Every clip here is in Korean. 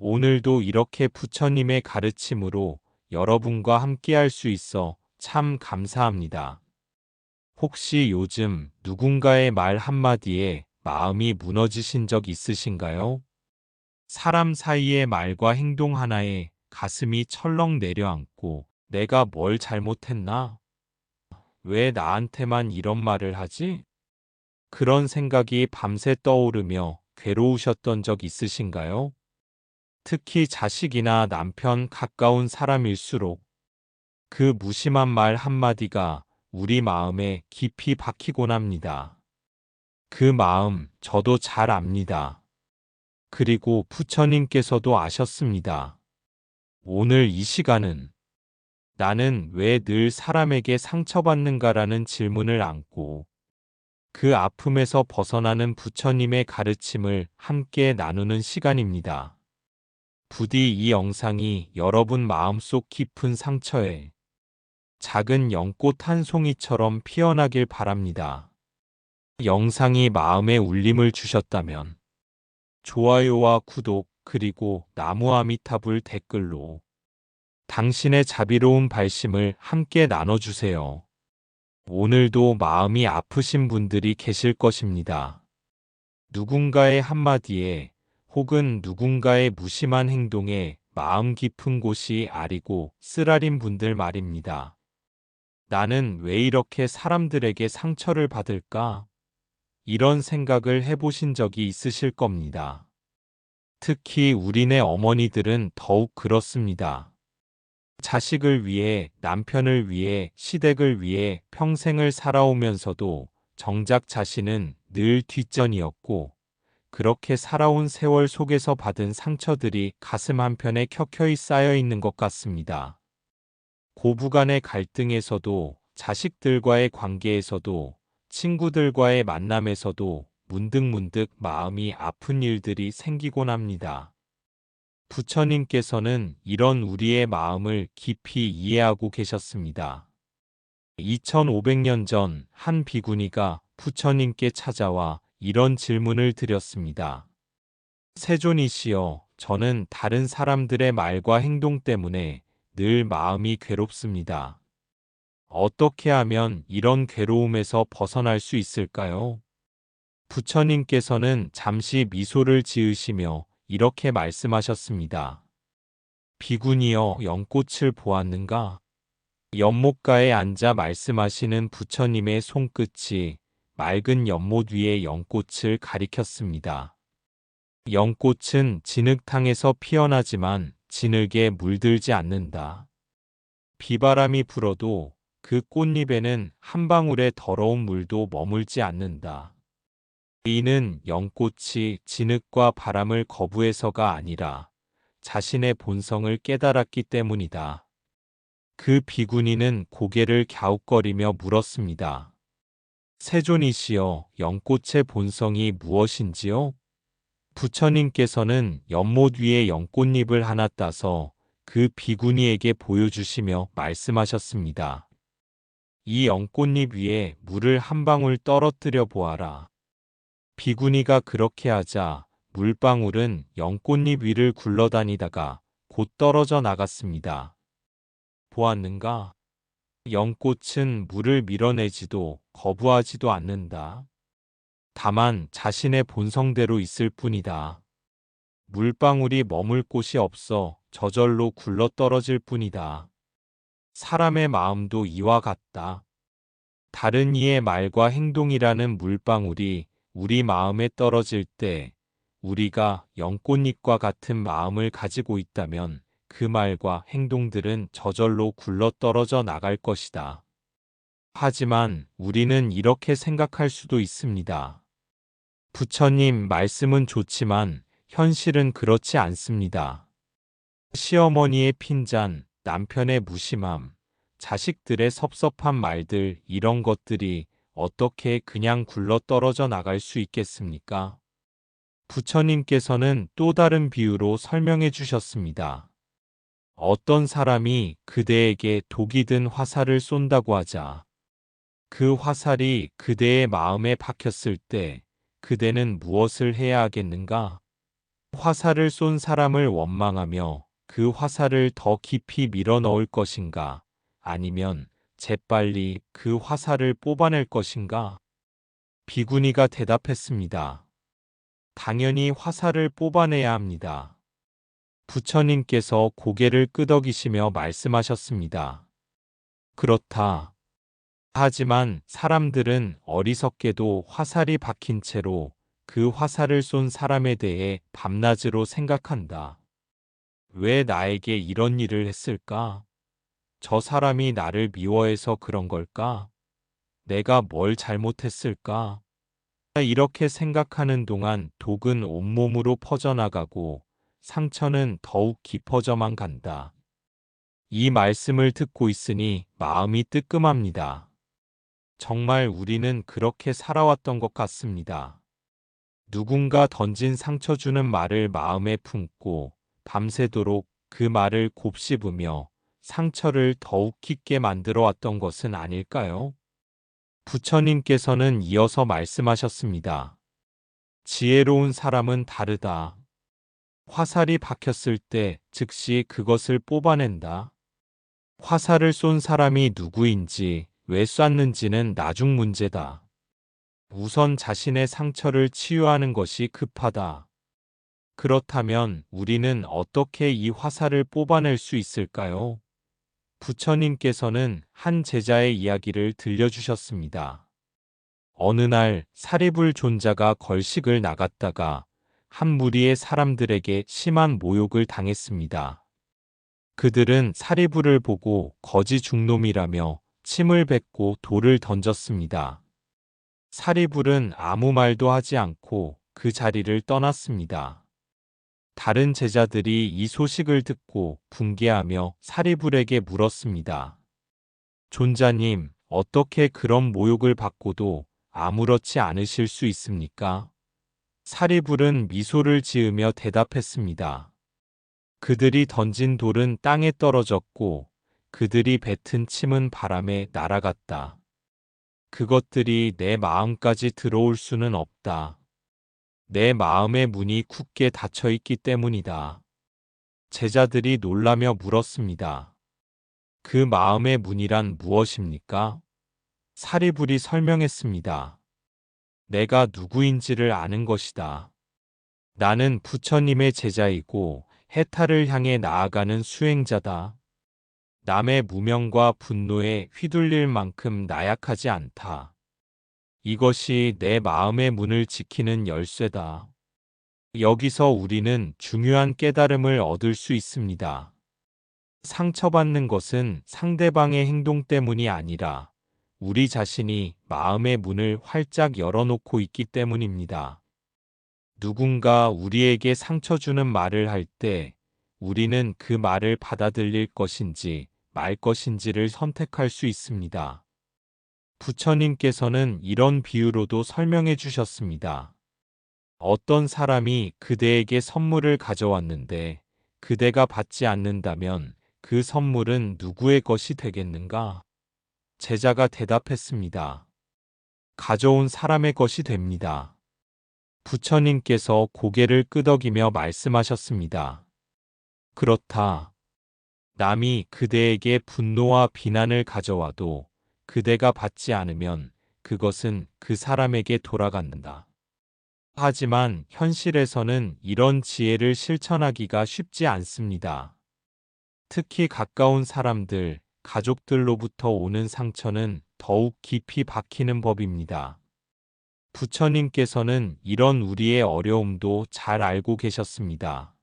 오늘도 이렇게 부처님의 가르침으로 여러분과 함께할 수 있어 참 감사합니다. 혹시 요즘 누군가의 말 한마디에 마음이 무너지신 적 있으신가요? 사람 사이의 말과 행동 하나에 가슴이 철렁 내려앉고 내가 뭘 잘못했나? 왜 나한테만 이런 말을 하지? 그런 생각이 밤새 떠오르며 괴로우셨던 적 있으신가요? 특히 자식이나 남편 가까운 사람일수록 그 무심한 말 한마디가 우리 마음에 깊이 박히곤 합니다. 그 마음 저도 잘 압니다. 그리고 부처님께서도 아셨습니다. 오늘 이 시간은 나는 왜 늘 사람에게 상처받는가라는 질문을 안고 그 아픔에서 벗어나는 부처님의 가르침을 함께 나누는 시간입니다. 부디 이 영상이 여러분 마음속 깊은 상처에 작은 연꽃 한 송이처럼 피어나길 바랍니다. 영상이 마음에 울림을 주셨다면 좋아요와 구독 그리고 나무 아미타불 댓글로 당신의 자비로운 발심을 함께 나눠주세요. 오늘도 마음이 아프신 분들이 계실 것입니다. 누군가의 한마디에 혹은 누군가의 무심한 행동에 마음 깊은 곳이 아리고 쓰라린 분들 말입니다. 나는 왜 이렇게 사람들에게 상처를 받을까? 이런 생각을 해보신 적이 있으실 겁니다. 특히 우리네 어머니들은 더욱 그렇습니다. 자식을 위해, 남편을 위해, 시댁을 위해 평생을 살아오면서도 정작 자신은 늘 뒷전이었고, 그렇게 살아온 세월 속에서 받은 상처들이 가슴 한편에 켜켜이 쌓여 있는 것 같습니다. 고부간의 갈등에서도, 자식들과의 관계에서도, 친구들과의 만남에서도 문득문득 마음이 아픈 일들이 생기곤 합니다. 부처님께서는 이런 우리의 마음을 깊이 이해하고 계셨습니다. 2500년 전 한 비구니가 부처님께 찾아와 이런 질문을 드렸습니다. 세존이시여, 저는 다른 사람들의 말과 행동 때문에 늘 마음이 괴롭습니다. 어떻게 하면 이런 괴로움에서 벗어날 수 있을까요? 부처님께서는 잠시 미소를 지으시며 이렇게 말씀하셨습니다. 비구니여, 연꽃을 보았는가? 연못가에 앉아 말씀하시는 부처님의 손끝이 맑은 연못 위에 연꽃을 가리켰습니다. 연꽃은 진흙탕에서 피어나지만 진흙에 물들지 않는다. 비바람이 불어도 그 꽃잎에는 한 방울의 더러운 물도 머물지 않는다. 이는 연꽃이 진흙과 바람을 거부해서가 아니라 자신의 본성을 깨달았기 때문이다. 그 비구니는 고개를 갸웃거리며 물었습니다. 세존이시여, 연꽃의 본성이 무엇인지요? 부처님께서는 연못 위에 연꽃잎을 하나 따서 그 비구니에게 보여주시며 말씀하셨습니다. 이 연꽃잎 위에 물을 한 방울 떨어뜨려 보아라. 비구니가 그렇게 하자 물방울은 연꽃잎 위를 굴러다니다가 곧 떨어져 나갔습니다. 보았는가? 연꽃은 물을 밀어내지도 거부하지도 않는다. 다만 자신의 본성대로 있을 뿐이다. 물방울이 머물 곳이 없어 저절로 굴러떨어질 뿐이다. 사람의 마음도 이와 같다. 다른 이의 말과 행동이라는 물방울이 우리 마음에 떨어질 때 우리가 연꽃잎과 같은 마음을 가지고 있다면 그 말과 행동들은 저절로 굴러떨어져 나갈 것이다. 하지만 우리는 이렇게 생각할 수도 있습니다. 부처님 말씀은 좋지만 현실은 그렇지 않습니다. 시어머니의 핀잔, 남편의 무심함, 자식들의 섭섭한 말들 이런 것들이 어떻게 그냥 굴러떨어져 나갈 수 있겠습니까? 부처님께서는 또 다른 비유로 설명해 주셨습니다. 어떤 사람이 그대에게 독이 든 화살을 쏜다고 하자 그 화살이 그대의 마음에 박혔을 때 그대는 무엇을 해야 하겠는가? 화살을 쏜 사람을 원망하며 그 화살을 더 깊이 밀어 넣을 것인가? 아니면 재빨리 그 화살을 뽑아낼 것인가? 비구니가 대답했습니다. 당연히 화살을 뽑아내야 합니다. 부처님께서 고개를 끄덕이시며 말씀하셨습니다. 그렇다. 하지만 사람들은 어리석게도 화살이 박힌 채로 그 화살을 쏜 사람에 대해 밤낮으로 생각한다. 왜 나에게 이런 일을 했을까? 저 사람이 나를 미워해서 그런 걸까? 내가 뭘 잘못했을까? 이렇게 생각하는 동안 독은 온몸으로 퍼져나가고 상처는 더욱 깊어져만 간다. 이 말씀을 듣고 있으니 마음이 뜨끔합니다. 정말 우리는 그렇게 살아왔던 것 같습니다. 누군가 던진 상처 주는 말을 마음에 품고 밤새도록 그 말을 곱씹으며 상처를 더욱 깊게 만들어 왔던 것은 아닐까요? 부처님께서는 이어서 말씀하셨습니다. 지혜로운 사람은 다르다. 화살이 박혔을 때 즉시 그것을 뽑아낸다. 화살을 쏜 사람이 누구인지 왜 쐈는지는 나중 문제다. 우선 자신의 상처를 치유하는 것이 급하다. 그렇다면 우리는 어떻게 이 화살을 뽑아낼 수 있을까요? 부처님께서는 한 제자의 이야기를 들려주셨습니다. 어느 날 사리불 존자가 걸식을 나갔다가 한 무리의 사람들에게 심한 모욕을 당했습니다. 그들은 사리불을 보고 거지 중놈이라며 침을 뱉고 돌을 던졌습니다. 사리불은 아무 말도 하지 않고 그 자리를 떠났습니다. 다른 제자들이 이 소식을 듣고 분개하며 사리불에게 물었습니다. 존자님, 어떻게 그런 모욕을 받고도 아무렇지 않으실 수 있습니까? 사리불은 미소를 지으며 대답했습니다. 그들이 던진 돌은 땅에 떨어졌고 그들이 뱉은 침은 바람에 날아갔다. 그것들이 내 마음까지 들어올 수는 없다. 내 마음의 문이 굳게 닫혀 있기 때문이다. 제자들이 놀라며 물었습니다. 그 마음의 문이란 무엇입니까? 사리불이 설명했습니다. 내가 누구인지를 아는 것이다. 나는 부처님의 제자이고 해탈을 향해 나아가는 수행자다. 남의 무명과 분노에 휘둘릴 만큼 나약하지 않다. 이것이 내 마음의 문을 지키는 열쇠다. 여기서 우리는 중요한 깨달음을 얻을 수 있습니다. 상처받는 것은 상대방의 행동 때문이 아니라 우리 자신이 마음의 문을 활짝 열어놓고 있기 때문입니다. 누군가 우리에게 상처 주는 말을 할 때 우리는 그 말을 받아들일 것인지 말 것인지를 선택할 수 있습니다. 부처님께서는 이런 비유로도 설명해 주셨습니다. 어떤 사람이 그대에게 선물을 가져왔는데 그대가 받지 않는다면 그 선물은 누구의 것이 되겠는가? 제자가 대답했습니다. 가져온 사람의 것이 됩니다. 부처님께서 고개를 끄덕이며 말씀하셨습니다. 그렇다. 남이 그대에게 분노와 비난을 가져와도 그대가 받지 않으면 그것은 그 사람에게 돌아간다. 하지만 현실에서는 이런 지혜를 실천하기가 쉽지 않습니다. 특히 가까운 사람들, 가족들로부터 오는 상처는 더욱 깊이 박히는 법입니다. 부처님께서는 이런 우리의 어려움도 잘 알고 계셨습니다.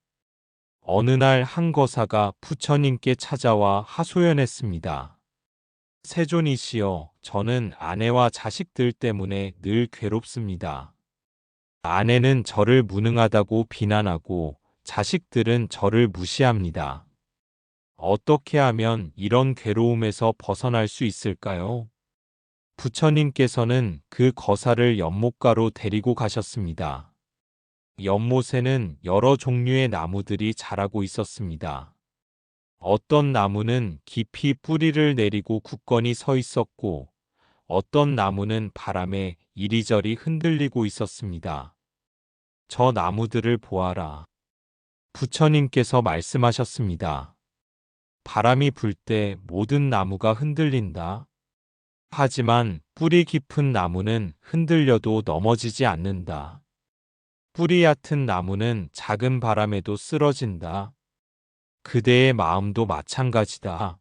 어느 날 한 거사가 부처님께 찾아와 하소연했습니다. 세존이시여, 저는 아내와 자식들 때문에 늘 괴롭습니다. 아내는 저를 무능하다고 비난하고 자식들은 저를 무시합니다. 어떻게 하면 이런 괴로움에서 벗어날 수 있을까요? 부처님께서는 그 거사를 연못가로 데리고 가셨습니다. 연못에는 여러 종류의 나무들이 자라고 있었습니다. 어떤 나무는 깊이 뿌리를 내리고 굳건히 서 있었고, 어떤 나무는 바람에 이리저리 흔들리고 있었습니다. 저 나무들을 보아라. 부처님께서 말씀하셨습니다. 바람이 불 때 모든 나무가 흔들린다. 하지만 뿌리 깊은 나무는 흔들려도 넘어지지 않는다. 뿌리 얕은 나무는 작은 바람에도 쓰러진다. 그대의 마음도 마찬가지다.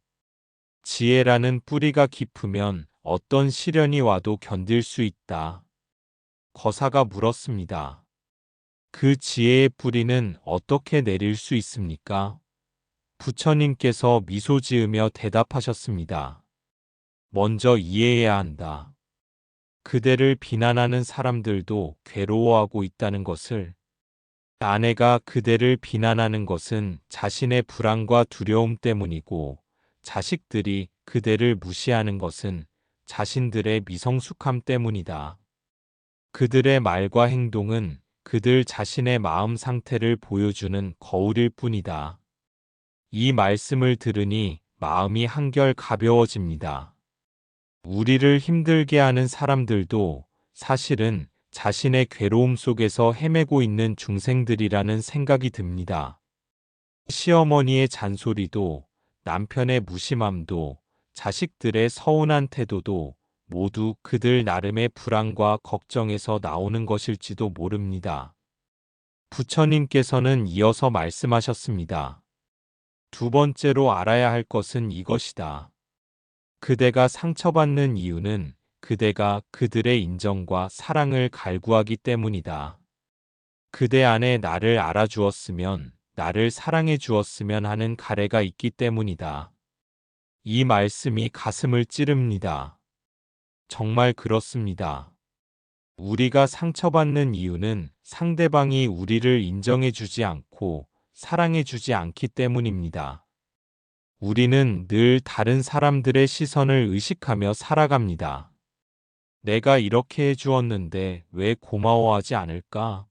지혜라는 뿌리가 깊으면 어떤 시련이 와도 견딜 수 있다. 거사가 물었습니다. 그 지혜의 뿌리는 어떻게 내릴 수 있습니까? 부처님께서 미소 지으며 대답하셨습니다. 먼저 이해해야 한다. 그대를 비난하는 사람들도 괴로워하고 있다는 것을. 아내가 그대를 비난하는 것은 자신의 불안과 두려움 때문이고, 자식들이 그대를 무시하는 것은 자신들의 미성숙함 때문이다. 그들의 말과 행동은 그들 자신의 마음 상태를 보여주는 거울일 뿐이다. 이 말씀을 들으니 마음이 한결 가벼워집니다. 우리를 힘들게 하는 사람들도 사실은 자신의 괴로움 속에서 헤매고 있는 중생들이라는 생각이 듭니다. 시어머니의 잔소리도, 남편의 무심함도, 자식들의 서운한 태도도 모두 그들 나름의 불안과 걱정에서 나오는 것일지도 모릅니다. 부처님께서는 이어서 말씀하셨습니다. 두 번째로 알아야 할 것은 이것이다. 그대가 상처받는 이유는 그대가 그들의 인정과 사랑을 갈구하기 때문이다. 그대 안에 나를 알아주었으면, 나를 사랑해 주었으면 하는 가래가 있기 때문이다. 이 말씀이 가슴을 찌릅니다. 정말 그렇습니다. 우리가 상처받는 이유는 상대방이 우리를 인정해 주지 않고 사랑해 주지 않기 때문입니다. 우리는 늘 다른 사람들의 시선을 의식하며 살아갑니다. 내가 이렇게 해주었는데 왜 고마워하지 않을까?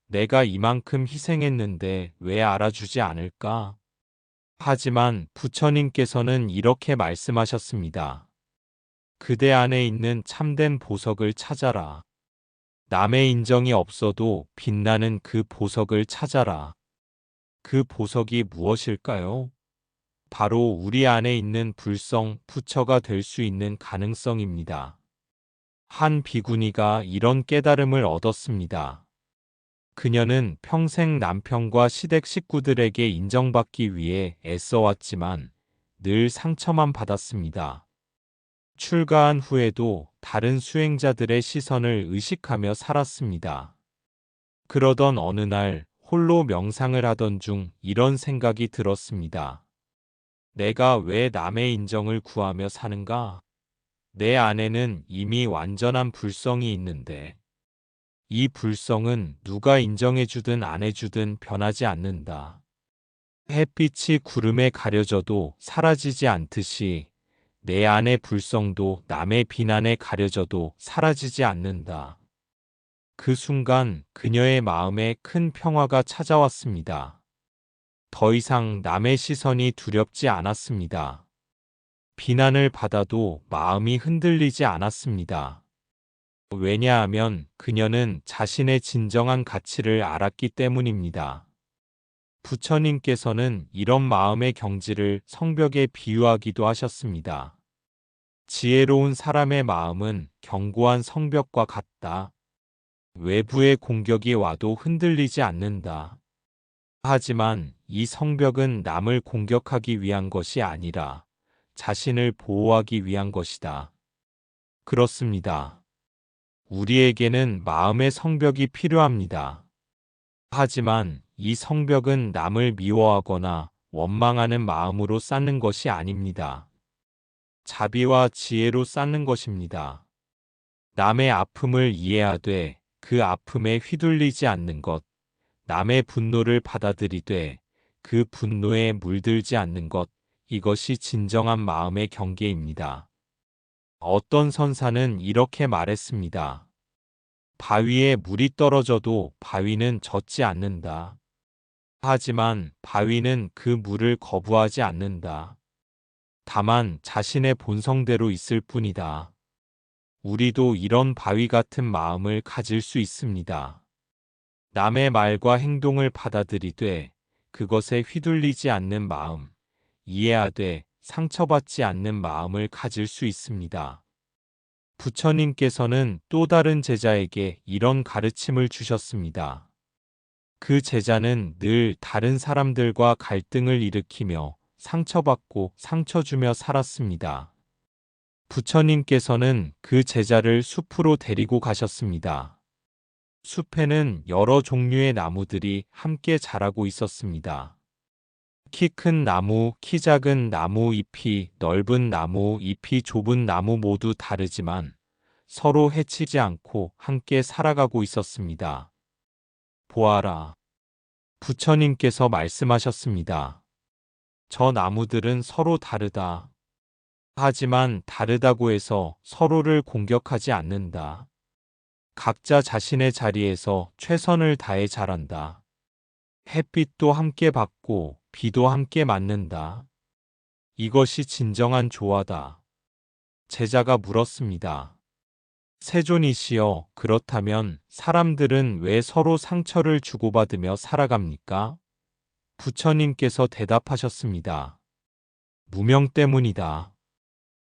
내가 이만큼 희생했는데 왜 알아주지 않을까? 하지만 부처님께서는 이렇게 말씀하셨습니다. 그대 안에 있는 참된 보석을 찾아라. 남의 인정이 없어도 빛나는 그 보석을 찾아라. 그 보석이 무엇일까요? 바로 우리 안에 있는 불성, 부처가 될 수 있는 가능성입니다. 한 비구니가 이런 깨달음을 얻었습니다. 그녀는 평생 남편과 시댁 식구들에게 인정받기 위해 애써왔지만 늘 상처만 받았습니다. 출가한 후에도 다른 수행자들의 시선을 의식하며 살았습니다. 그러던 어느 날 홀로 명상을 하던 중 이런 생각이 들었습니다. 내가 왜 남의 인정을 구하며 사는가? 내 안에는 이미 완전한 불성이 있는데, 이 불성은 누가 인정해주든 안 해주든 변하지 않는다. 햇빛이 구름에 가려져도 사라지지 않듯이 내 안의 불성도 남의 비난에 가려져도 사라지지 않는다. 그 순간 그녀의 마음에 큰 평화가 찾아왔습니다. 더 이상 남의 시선이 두렵지 않았습니다. 비난을 받아도 마음이 흔들리지 않았습니다. 왜냐하면 그녀는 자신의 진정한 가치를 알았기 때문입니다. 부처님께서는 이런 마음의 경지를 성벽에 비유하기도 하셨습니다. 지혜로운 사람의 마음은 견고한 성벽과 같다. 외부의 공격이 와도 흔들리지 않는다. 하지만 이 성벽은 남을 공격하기 위한 것이 아니라 자신을 보호하기 위한 것이다. 그렇습니다. 우리에게는 마음의 성벽이 필요합니다. 하지만 이 성벽은 남을 미워하거나 원망하는 마음으로 쌓는 것이 아닙니다. 자비와 지혜로 쌓는 것입니다. 남의 아픔을 이해하되 그 아픔에 휘둘리지 않는 것, 남의 분노를 받아들이되 그 분노에 물들지 않는 것, 이것이 진정한 마음의 경계입니다. 어떤 선사는 이렇게 말했습니다. 바위에 물이 떨어져도 바위는 젖지 않는다. 하지만 바위는 그 물을 거부하지 않는다. 다만 자신의 본성대로 있을 뿐이다. 우리도 이런 바위 같은 마음을 가질 수 있습니다. 남의 말과 행동을 받아들이되 그것에 휘둘리지 않는 마음, 이해하되 상처받지 않는 마음을 가질 수 있습니다. 부처님께서는 또 다른 제자에게 이런 가르침을 주셨습니다. 그 제자는 늘 다른 사람들과 갈등을 일으키며 상처받고 상처 주며 살았습니다. 부처님께서는 그 제자를 숲으로 데리고 가셨습니다. 숲에는 여러 종류의 나무들이 함께 자라고 있었습니다. 키 큰 나무, 키 작은 나무, 잎이 넓은 나무, 잎이 좁은 나무 모두 다르지만 서로 해치지 않고 함께 살아가고 있었습니다. 보아라. 부처님께서 말씀하셨습니다. 저 나무들은 서로 다르다. 하지만 다르다고 해서 서로를 공격하지 않는다. 각자 자신의 자리에서 최선을 다해 자란다. 햇빛도 함께 받고 비도 함께 맞는다. 이것이 진정한 조화다. 제자가 물었습니다. 세존이시여, 그렇다면 사람들은 왜 서로 상처를 주고받으며 살아갑니까? 부처님께서 대답하셨습니다. 무명 때문이다.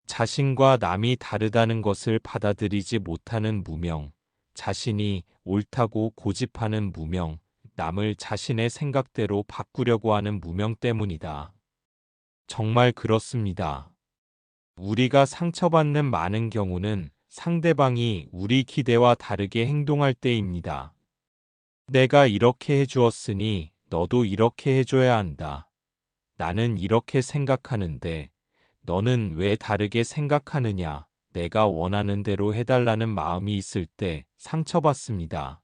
자신과 남이 다르다는 것을 받아들이지 못하는 무명, 자신이 옳다고 고집하는 무명, 남을 자신의 생각대로 바꾸려고 하는 무명 때문이다. 정말 그렇습니다. 우리가 상처받는 많은 경우는 상대방이 우리 기대와 다르게 행동할 때입니다. 내가 이렇게 해주었으니 너도 이렇게 해줘야 한다. 나는 이렇게 생각하는데 너는 왜 다르게 생각하느냐? 내가 원하는 대로 해달라는 마음이 있을 때 상처받습니다.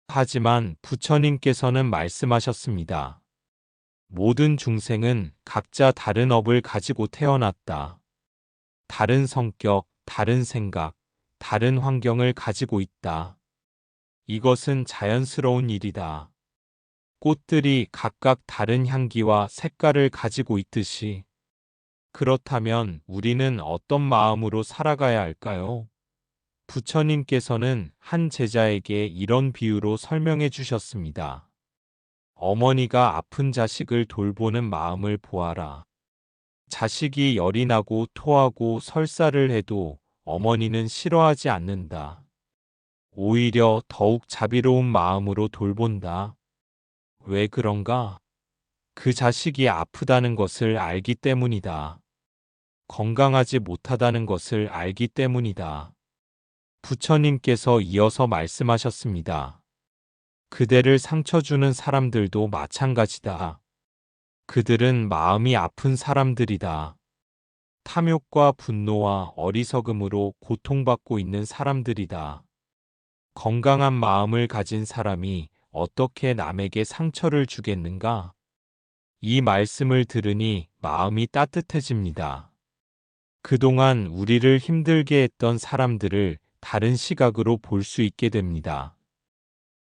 하지만 부처님께서는 말씀하셨습니다. 모든 중생은 각자 다른 업을 가지고 태어났다. 다른 성격, 다른 생각, 다른 환경을 가지고 있다. 이것은 자연스러운 일이다. 꽃들이 각각 다른 향기와 색깔을 가지고 있듯이 그렇다면 우리는 어떤 마음으로 살아가야 할까요? 부처님께서는 한 제자에게 이런 비유로 설명해 주셨습니다. 어머니가 아픈 자식을 돌보는 마음을 보아라. 자식이 열이 나고 토하고 설사를 해도 어머니는 싫어하지 않는다. 오히려 더욱 자비로운 마음으로 돌본다. 왜 그런가? 그 자식이 아프다는 것을 알기 때문이다. 건강하지 못하다는 것을 알기 때문이다. 부처님께서 이어서 말씀하셨습니다. 그대를 상처 주는 사람들도 마찬가지다. 그들은 마음이 아픈 사람들이다. 탐욕과 분노와 어리석음으로 고통받고 있는 사람들이다. 건강한 마음을 가진 사람이 어떻게 남에게 상처를 주겠는가? 이 말씀을 들으니 마음이 따뜻해집니다. 그동안 우리를 힘들게 했던 사람들을 다른 시각으로 볼 수 있게 됩니다.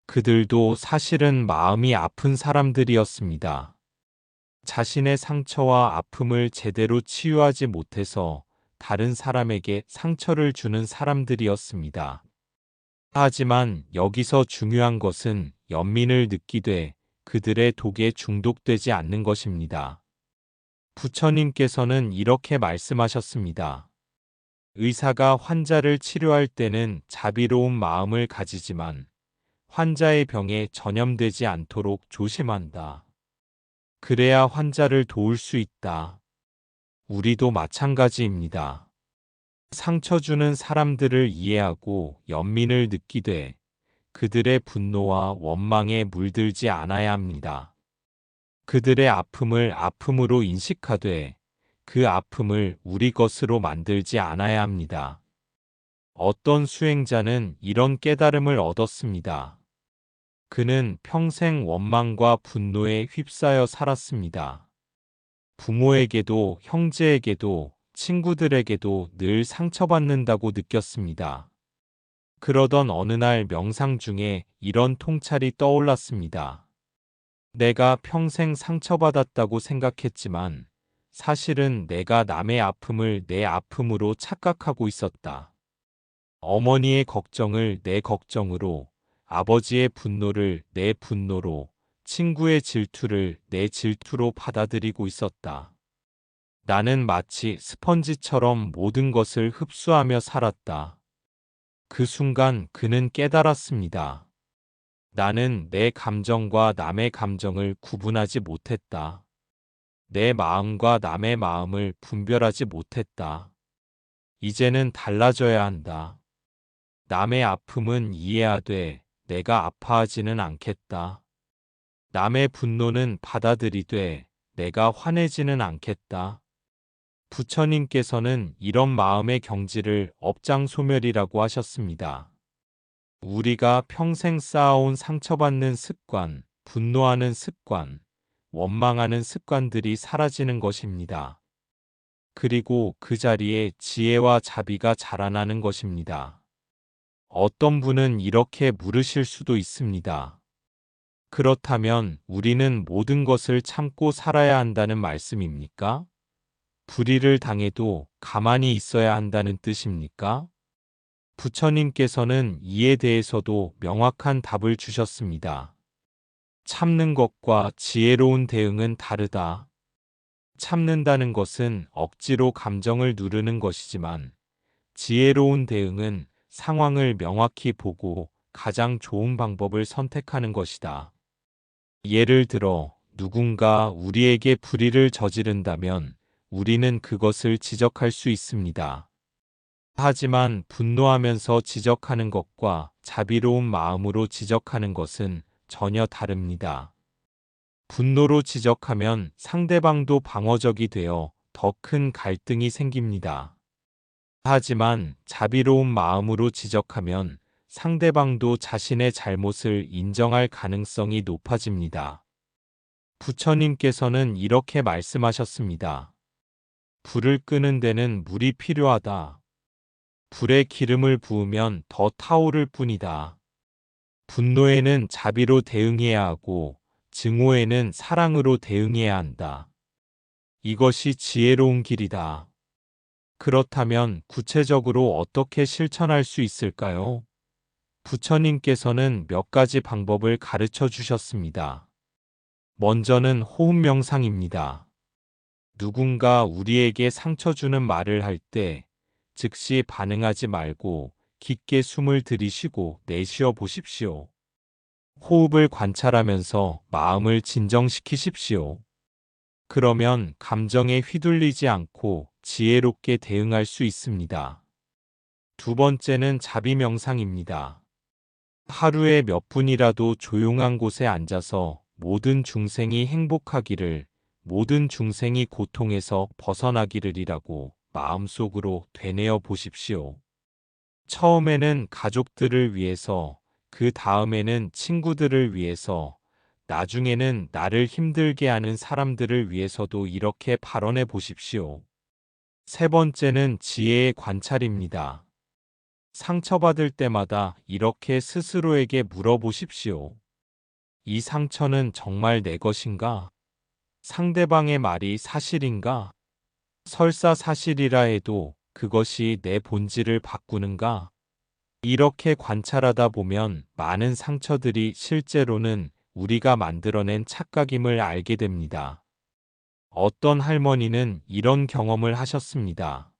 그들도 사실은 마음이 아픈 사람들이었습니다. 자신의 상처와 아픔을 제대로 치유하지 못해서 다른 사람에게 상처를 주는 사람들이었습니다. 하지만 여기서 중요한 것은 연민을 느끼되 그들의 독에 중독되지 않는 것입니다. 부처님께서는 이렇게 말씀하셨습니다. 의사가 환자를 치료할 때는 자비로운 마음을 가지지만 환자의 병에 전염되지 않도록 조심한다. 그래야 환자를 도울 수 있다. 우리도 마찬가지입니다. 상처 주는 사람들을 이해하고 연민을 느끼되 그들의 분노와 원망에 물들지 않아야 합니다. 그들의 아픔을 아픔으로 인식하되 그 아픔을 우리 것으로 만들지 않아야 합니다. 어떤 수행자는 이런 깨달음을 얻었습니다. 그는 평생 원망과 분노에 휩싸여 살았습니다. 부모에게도 형제에게도 친구들에게도 늘 상처받는다고 느꼈습니다. 그러던 어느 날 명상 중에 이런 통찰이 떠올랐습니다. 내가 평생 상처받았다고 생각했지만 사실은 내가 남의 아픔을 내 아픔으로 착각하고 있었다. 어머니의 걱정을 내 걱정으로, 아버지의 분노를 내 분노로, 친구의 질투를 내 질투로 받아들이고 있었다. 나는 마치 스펀지처럼 모든 것을 흡수하며 살았다. 그 순간 그는 깨달았습니다. 나는 내 감정과 남의 감정을 구분하지 못했다. 내 마음과 남의 마음을 분별하지 못했다. 이제는 달라져야 한다. 남의 아픔은 이해하되 내가 아파하지는 않겠다. 남의 분노는 받아들이되 내가 화내지는 않겠다. 부처님께서는 이런 마음의 경지를 업장소멸이라고 하셨습니다. 우리가 평생 쌓아온 상처받는 습관, 분노하는 습관, 원망하는 습관들이 사라지는 것입니다. 그리고 그 자리에 지혜와 자비가 자라나는 것입니다. 어떤 분은 이렇게 물으실 수도 있습니다. 그렇다면 우리는 모든 것을 참고 살아야 한다는 말씀입니까? 불의를 당해도 가만히 있어야 한다는 뜻입니까? 부처님께서는 이에 대해서도 명확한 답을 주셨습니다. 참는 것과 지혜로운 대응은 다르다. 참는다는 것은 억지로 감정을 누르는 것이지만 지혜로운 대응은 상황을 명확히 보고 가장 좋은 방법을 선택하는 것이다. 예를 들어 누군가 우리에게 불의를 저지른다면 우리는 그것을 지적할 수 있습니다. 하지만 분노하면서 지적하는 것과 자비로운 마음으로 지적하는 것은 전혀 다릅니다. 분노로 지적하면 상대방도 방어적이 되어 더 큰 갈등이 생깁니다. 하지만 자비로운 마음으로 지적하면 상대방도 자신의 잘못을 인정할 가능성이 높아집니다. 부처님께서는 이렇게 말씀하셨습니다. 불을 끄는 데는 물이 필요하다. 불에 기름을 부으면 더 타오를 뿐이다. 분노에는 자비로 대응해야 하고 증오에는 사랑으로 대응해야 한다. 이것이 지혜로운 길이다. 그렇다면 구체적으로 어떻게 실천할 수 있을까요? 부처님께서는 몇 가지 방법을 가르쳐 주셨습니다. 먼저는 호흡 명상입니다. 누군가 우리에게 상처 주는 말을 할 때 즉시 반응하지 말고 깊게 숨을 들이쉬고 내쉬어 보십시오. 호흡을 관찰하면서 마음을 진정시키십시오. 그러면 감정에 휘둘리지 않고 지혜롭게 대응할 수 있습니다. 두 번째는 자비 명상입니다. 하루에 몇 분이라도 조용한 곳에 앉아서 모든 중생이 행복하기를, 모든 중생이 고통에서 벗어나기를이라고 마음속으로 되뇌어 보십시오. 처음에는 가족들을 위해서, 그 다음에는 친구들을 위해서, 나중에는 나를 힘들게 하는 사람들을 위해서도 이렇게 발언해 보십시오. 세 번째는 지혜의 관찰입니다. 상처받을 때마다 이렇게 스스로에게 물어보십시오. 이 상처는 정말 내 것인가? 상대방의 말이 사실인가? 설사 사실이라 해도 그것이 내 본질을 바꾸는가? 이렇게 관찰하다 보면 많은 상처들이 실제로는 우리가 만들어낸 착각임을 알게 됩니다. 어떤 할머니는 이런 경험을 하셨습니다.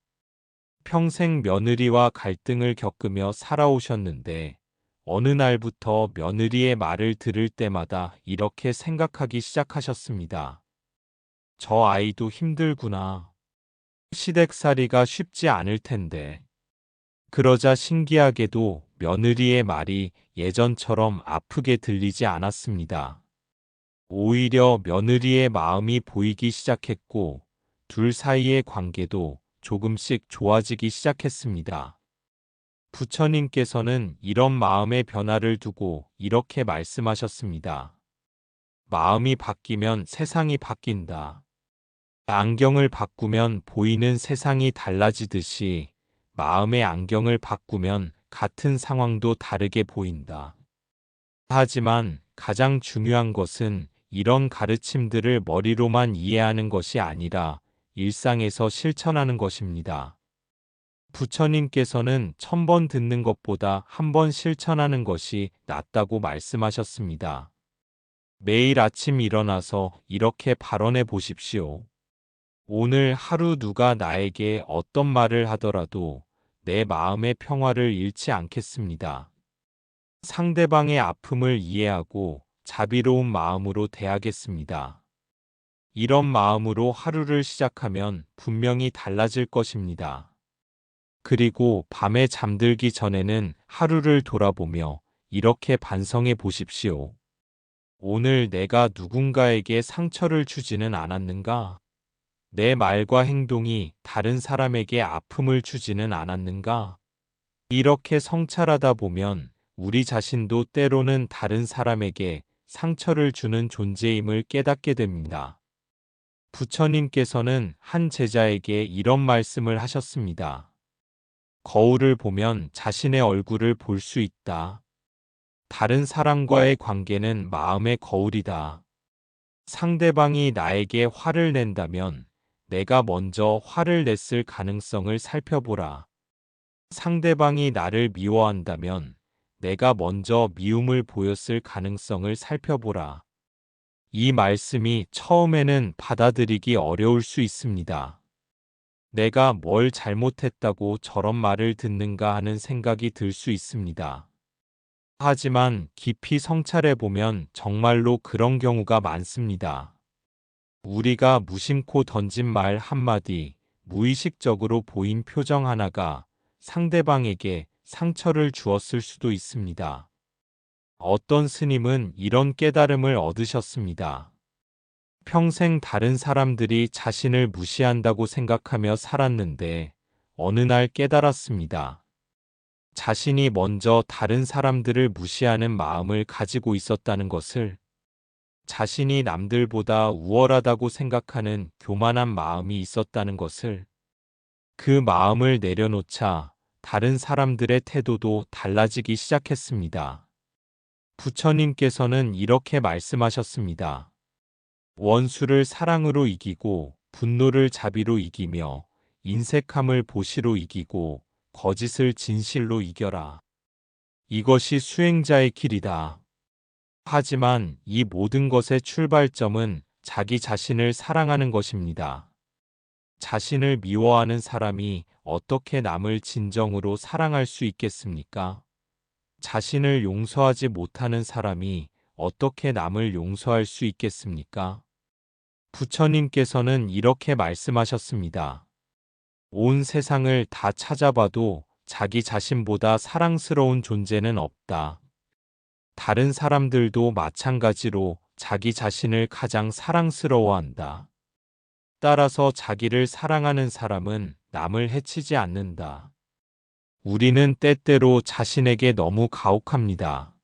평생 며느리와 갈등을 겪으며 살아오셨는데 어느 날부터 며느리의 말을 들을 때마다 이렇게 생각하기 시작하셨습니다. 저 아이도 힘들구나. 시댁살이가 쉽지 않을 텐데. 그러자 신기하게도 며느리의 말이 예전처럼 아프게 들리지 않았습니다. 오히려 며느리의 마음이 보이기 시작했고 둘 사이의 관계도 조금씩 좋아지기 시작했습니다. 부처님께서는 이런 마음의 변화를 두고 이렇게 말씀하셨습니다. 마음이 바뀌면 세상이 바뀐다. 안경을 바꾸면 보이는 세상이 달라지듯이 마음의 안경을 바꾸면 같은 상황도 다르게 보인다. 하지만 가장 중요한 것은 이런 가르침들을 머리로만 이해하는 것이 아니라 일상에서 실천하는 것입니다. 부처님께서는 1000번 듣는 것보다 한 번 실천하는 것이 낫다고 말씀하셨습니다. 매일 아침 일어나서 이렇게 발언해 보십시오. 오늘 하루 누가 나에게 어떤 말을 하더라도 내 마음의 평화를 잃지 않겠습니다. 상대방의 아픔을 이해하고 자비로운 마음으로 대하겠습니다. 이런 마음으로 하루를 시작하면 분명히 달라질 것입니다. 그리고 밤에 잠들기 전에는 하루를 돌아보며 이렇게 반성해 보십시오. 오늘 내가 누군가에게 상처를 주지는 않았는가? 내 말과 행동이 다른 사람에게 아픔을 주지는 않았는가? 이렇게 성찰하다 보면 우리 자신도 때로는 다른 사람에게 상처를 주는 존재임을 깨닫게 됩니다. 부처님께서는 한 제자에게 이런 말씀을 하셨습니다. 거울을 보면 자신의 얼굴을 볼 수 있다. 다른 사람과의 관계는 마음의 거울이다. 상대방이 나에게 화를 낸다면 내가 먼저 화를 냈을 가능성을 살펴보라. 상대방이 나를 미워한다면 내가 먼저 미움을 보였을 가능성을 살펴보라. 이 말씀이 처음에는 받아들이기 어려울 수 있습니다. 내가 뭘 잘못했다고 저런 말을 듣는가 하는 생각이 들 수 있습니다. 하지만 깊이 성찰해 보면 정말로 그런 경우가 많습니다. 우리가 무심코 던진 말 한마디, 무의식적으로 보인 표정 하나가 상대방에게 상처를 주었을 수도 있습니다. 어떤 스님은 이런 깨달음을 얻으셨습니다. 평생 다른 사람들이 자신을 무시한다고 생각하며 살았는데 어느 날 깨달았습니다. 자신이 먼저 다른 사람들을 무시하는 마음을 가지고 있었다는 것을, 자신이 남들보다 우월하다고 생각하는 교만한 마음이 있었다는 것을, 그 마음을 내려놓자 다른 사람들의 태도도 달라지기 시작했습니다. 부처님께서는 이렇게 말씀하셨습니다. 원수를 사랑으로 이기고 분노를 자비로 이기며 인색함을 보시로 이기고 거짓을 진실로 이겨라. 이것이 수행자의 길이다. 하지만 이 모든 것의 출발점은 자기 자신을 사랑하는 것입니다. 자신을 미워하는 사람이 어떻게 남을 진정으로 사랑할 수 있겠습니까? 자신을 용서하지 못하는 사람이 어떻게 남을 용서할 수 있겠습니까? 부처님께서는 이렇게 말씀하셨습니다. 온 세상을 다 찾아봐도 자기 자신보다 사랑스러운 존재는 없다. 다른 사람들도 마찬가지로 자기 자신을 가장 사랑스러워한다. 따라서 자기를 사랑하는 사람은 남을 해치지 않는다. 우리는 때때로 자신에게 너무 가혹합니다.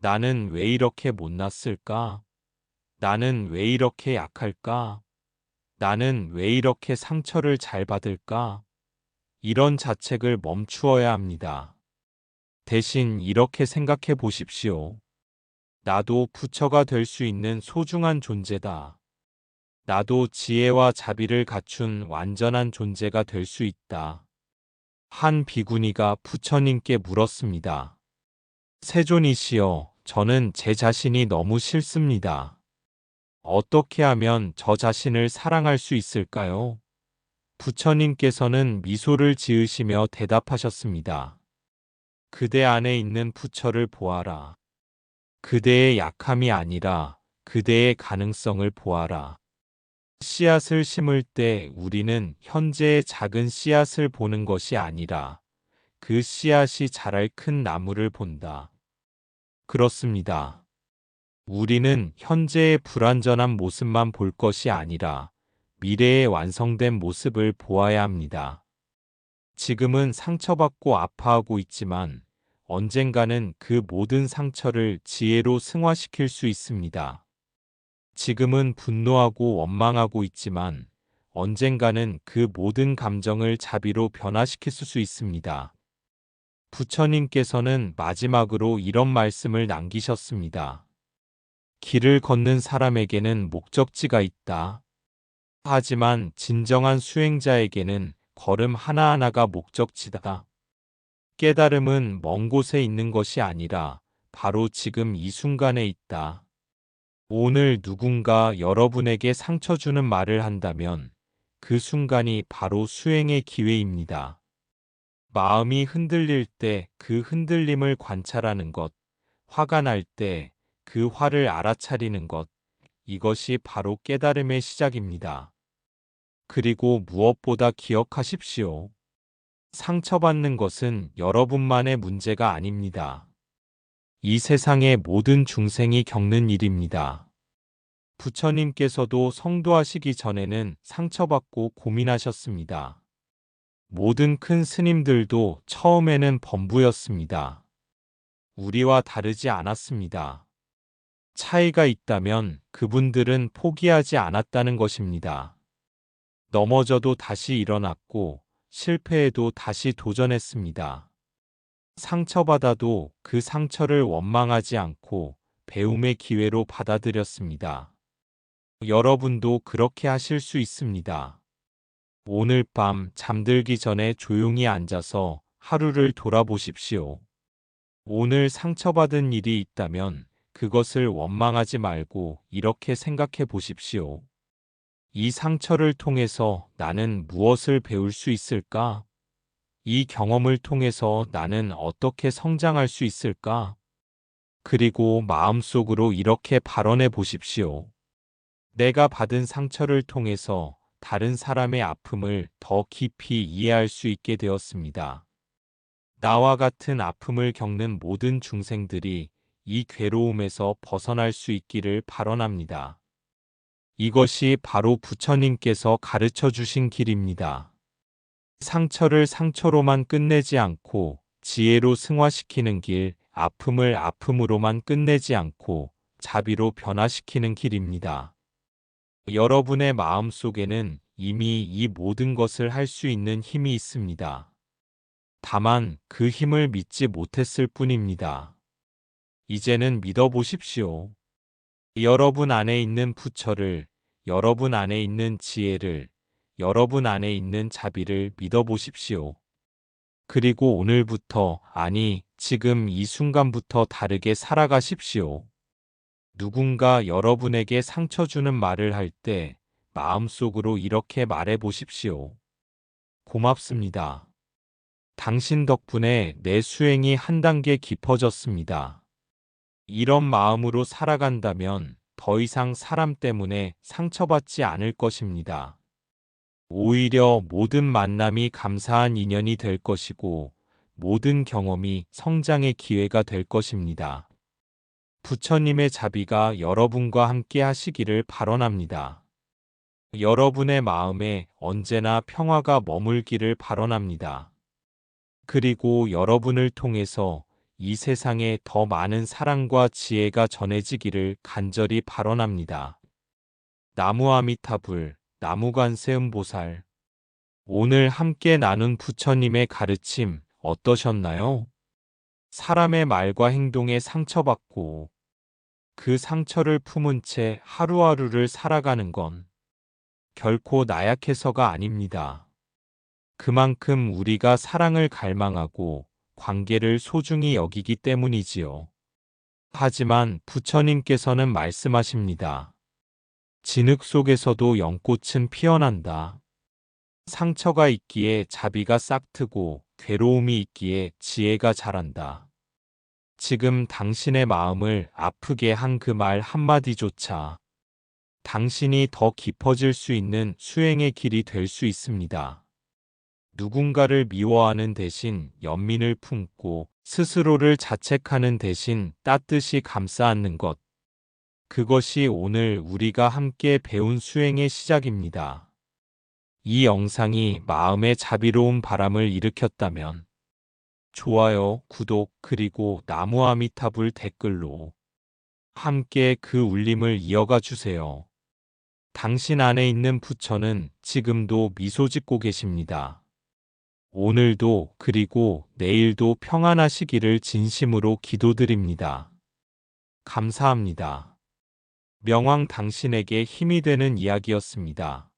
나는 왜 이렇게 못났을까? 나는 왜 이렇게 약할까? 나는 왜 이렇게 상처를 잘 받을까? 이런 자책을 멈추어야 합니다. 대신 이렇게 생각해 보십시오. 나도 부처가 될 수 있는 소중한 존재다. 나도 지혜와 자비를 갖춘 완전한 존재가 될 수 있다. 한 비구니가 부처님께 물었습니다. 세존이시여, 저는 제 자신이 너무 싫습니다. 어떻게 하면 저 자신을 사랑할 수 있을까요? 부처님께서는 미소를 지으시며 대답하셨습니다. 그대 안에 있는 부처를 보아라. 그대의 약함이 아니라 그대의 가능성을 보아라. 씨앗을 심을 때 우리는 현재의 작은 씨앗을 보는 것이 아니라 그 씨앗이 자랄 큰 나무를 본다. 그렇습니다. 우리는 현재의 불완전한 모습만 볼 것이 아니라 미래의 완성된 모습을 보아야 합니다. 지금은 상처받고 아파하고 있지만 언젠가는 그 모든 상처를 지혜로 승화시킬 수 있습니다. 지금은 분노하고 원망하고 있지만 언젠가는 그 모든 감정을 자비로 변화시킬 수 있습니다. 부처님께서는 마지막으로 이런 말씀을 남기셨습니다. 길을 걷는 사람에게는 목적지가 있다. 하지만 진정한 수행자에게는 걸음 하나하나가 목적지다. 깨달음은 먼 곳에 있는 것이 아니라 바로 지금 이 순간에 있다. 오늘 누군가 여러분에게 상처 주는 말을 한다면 그 순간이 바로 수행의 기회입니다. 마음이 흔들릴 때 그 흔들림을 관찰하는 것, 화가 날 때 그 화를 알아차리는 것, 이것이 바로 깨달음의 시작입니다. 그리고 무엇보다 기억하십시오. 상처받는 것은 여러분만의 문제가 아닙니다. 이 세상의 모든 중생이 겪는 일입니다. 부처님께서도 성도하시기 전에는 상처받고 고민하셨습니다. 모든 큰 스님들도 처음에는 범부였습니다. 우리와 다르지 않았습니다. 차이가 있다면 그분들은 포기하지 않았다는 것입니다. 넘어져도 다시 일어났고 실패해도 다시 도전했습니다. 상처받아도 그 상처를 원망하지 않고 배움의 기회로 받아들였습니다. 여러분도 그렇게 하실 수 있습니다. 오늘 밤 잠들기 전에 조용히 앉아서 하루를 돌아보십시오. 오늘 상처받은 일이 있다면 그것을 원망하지 말고 이렇게 생각해 보십시오. 이 상처를 통해서 나는 무엇을 배울 수 있을까? 이 경험을 통해서 나는 어떻게 성장할 수 있을까? 그리고 마음속으로 이렇게 발언해 보십시오. 내가 받은 상처를 통해서 다른 사람의 아픔을 더 깊이 이해할 수 있게 되었습니다. 나와 같은 아픔을 겪는 모든 중생들이 이 괴로움에서 벗어날 수 있기를 발언합니다. 이것이 바로 부처님께서 가르쳐 주신 길입니다. 상처를 상처로만 끝내지 않고 지혜로 승화시키는 길, 아픔을 아픔으로만 끝내지 않고 자비로 변화시키는 길입니다. 여러분의 마음 속에는 이미 이 모든 것을 할 수 있는 힘이 있습니다. 다만 그 힘을 믿지 못했을 뿐입니다. 이제는 믿어보십시오. 여러분 안에 있는 부처를, 여러분 안에 있는 지혜를, 여러분 안에 있는 자비를 믿어보십시오. 그리고 오늘부터, 아니, 지금 이 순간부터 다르게 살아가십시오. 누군가 여러분에게 상처 주는 말을 할 때 마음속으로 이렇게 말해 보십시오. 고맙습니다. 당신 덕분에 내 수행이 한 단계 깊어졌습니다. 이런 마음으로 살아간다면 더 이상 사람 때문에 상처받지 않을 것입니다. 오히려 모든 만남이 감사한 인연이 될 것이고 모든 경험이 성장의 기회가 될 것입니다. 부처님의 자비가 여러분과 함께 하시기를 발언합니다. 여러분의 마음에 언제나 평화가 머물기를 발언합니다. 그리고 여러분을 통해서 이 세상에 더 많은 사랑과 지혜가 전해지기를 간절히 발언합니다. 나무아미타불, 나무관세음보살. 오늘 함께 나눈 부처님의 가르침 어떠셨나요? 사람의 말과 행동에 상처받고 그 상처를 품은 채 하루하루를 살아가는 건 결코 나약해서가 아닙니다. 그만큼 우리가 사랑을 갈망하고 관계를 소중히 여기기 때문이지요. 하지만 부처님께서는 말씀하십니다. 진흙 속에서도 연꽃은 피어난다. 상처가 있기에 자비가 싹트고 괴로움이 있기에 지혜가 자란다. 지금 당신의 마음을 아프게 한 그 말 한마디조차 당신이 더 깊어질 수 있는 수행의 길이 될 수 있습니다. 누군가를 미워하는 대신 연민을 품고 스스로를 자책하는 대신 따뜻이 감싸 안는 것. 그것이 오늘 우리가 함께 배운 수행의 시작입니다. 이 영상이 마음에 자비로운 바람을 일으켰다면 좋아요, 구독, 그리고 나무아미타불 댓글로 함께 그 울림을 이어가 주세요. 당신 안에 있는 부처는 지금도 미소 짓고 계십니다. 오늘도 그리고 내일도 평안하시기를 진심으로 기도드립니다. 감사합니다. 명왕 당신에게 힘이 되는 이야기였습니다.